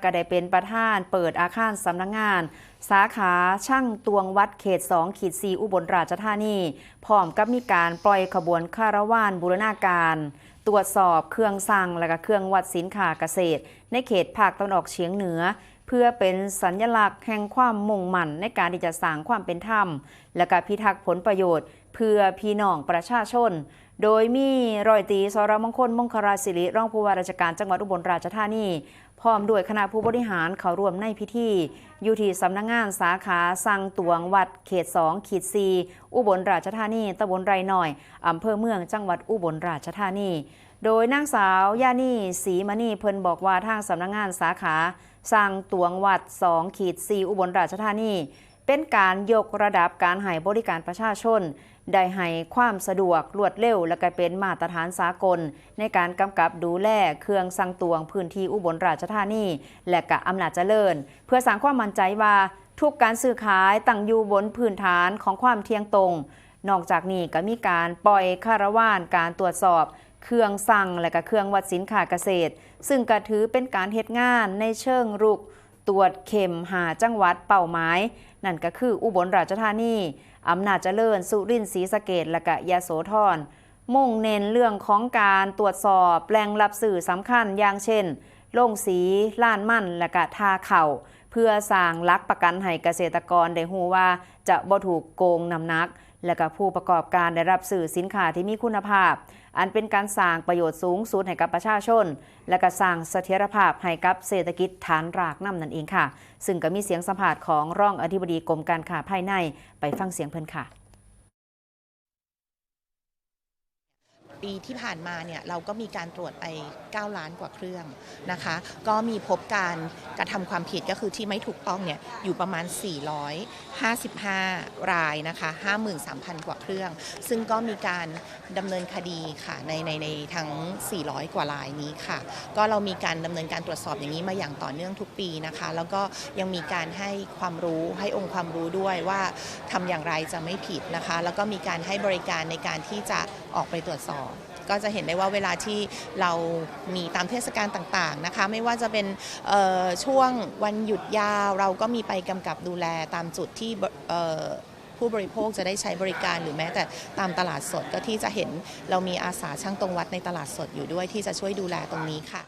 ก็ได้เป็นประธานเปิดอาคารสำนักงานสาขาช่างตวงวัดเขต2-4อุบลราชธานีพร้อมกับมีการปล่อยขบวนคาราวานบูรณาการตรวจสอบเครื่องสั่งและก็เครื่องวัดสินค้าเกษตรในเขตภาคตะวันออกเฉียงเหนือเพื่อเป็นสัญลักษณ์แห่งความมุ่งมั่นในการที่จะสร้างความเป็นธรรมและก็พิทักษ์ผลประโยชน์เพื่อพี่น้องประชาชนโดยมีร้อยตรีสรมงคลมงคลศิริรองผู้ว่าราชการจังหวัดอุบลราชธานีพร้อมด้วยคณะผู้บริหารเข้าร่วมในพิธีอยู่ที่สำนักงานสาขาสั่งตวงวัดเขต2-4อุบลราชธานีตำบลไรหน่อยอำเภอเมืองจังหวัดอุบลราชธานีโดยนางสาวยานีศรีมณีเพิ่นบอกว่าทางสำนักงานสาขาสั่งตวงวัด2-4อุบลราชธานีเป็นการยกระดับการให้บริการประชาชนได้ให้ความสะดวกรวดเร็วและก็เป็นมาตรฐานสากลในการกำกับดูแลเครื่องสั่งตวงพื้นที่อุบลราชธานีและก็อำนาจเจริญเพื่อสร้างความมั่นใจว่าทุกการซื้อขายตั้งอยู่บนพื้นฐานของความเที่ยงตรงนอกจากนี้ก็มีการปล่อยคาราวานการตรวจสอบเครื่องสั่งและก็เครื่องวัดสินค้าเกษตรซึ่งก็ถือเป็นการเฮ็ดงานในเชิงรุกตรวจเข็มหาจังหวัดเป้าหมายนั่นก็คืออุบลราชธานีอำนาจเจริญสุรินทร์ศรีสะเกษและก็ยโสธรมุ่งเน้นเรื่องของการตรวจสอบแหล่งรับสื่อสำคัญอย่างเช่นโรงสีล้านมั่นและก็ทาเข่าเพื่อสร้างหลักประกันให้เกษตรกรได้รู้ว่าจะบ่ถูกโกงนำหนักและก็ผู้ประกอบการได้รับสื่อสินค้าที่มีคุณภาพอันเป็นการสร้างประโยชน์สูงสุดให้กับประชาชนและก็สร้างเสถียรภาพให้กับเศรษฐกิจฐานรากนำนั่นเองค่ะซึ่งก็มีเสียงสัมภาษณ์ของรองอธิบดีกรมการค้าภายในไปฟังเสียงเพิ่นค่ะปีที่ผ่านมาเนี่ยเราก็มีการตรวจไป9 ล้านกว่าเครื่องนะคะก็มีพบการกระทำความผิดก็คือที่ไม่ถูกต้องเนี่ยอยู่ประมาณ455 รายนะคะ 53,000 กว่าเครื่องซึ่งก็มีการดำเนินคดีค่ะในทั้ง400 กว่ารายนี้ค่ะก็เรามีการดำเนินการตรวจสอบอย่างนี้มาอย่างต่อเนื่องทุกปีนะคะแล้วก็ยังมีการให้ความรู้ให้องค์ความรู้ด้วยว่าทำอย่างไรจะไม่ผิดนะคะแล้วก็มีการให้บริการในการที่จะออกไปตรวจสอบก็จะเห็นได้ว่าเวลาที่เรามีตามเทศกาลต่างๆนะคะไม่ว่าจะเป็นช่วงวันหยุดยาวเราก็มีไปกำกับดูแลตามจุดที่ผู้บริโภคจะได้ใช้บริการหรือแม้แต่ตามตลาดสดก็ที่จะเห็นเรามีอาสาช่างตรงวัดในตลาดสดอยู่ด้วยที่จะช่วยดูแลตรงนี้ค่ะ